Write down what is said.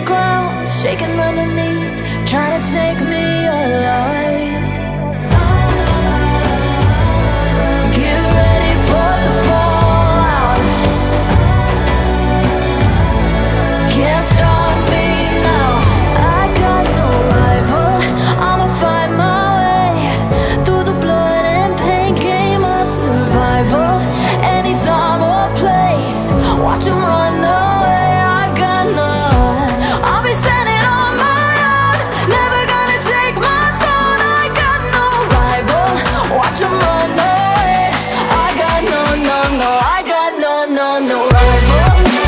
ground, shaking underneath, trying to take me alive. Get ready for the fallout. Can't stop me now. I got no rival. I'ma find my way through the blood and pain game of survival. Any time or place, watch 'em run away. I got none. I'll be standing on my own, never gonna take my throne. I got no rival. Watch 'em run away. I got no, no, no. I got no, no, no rival.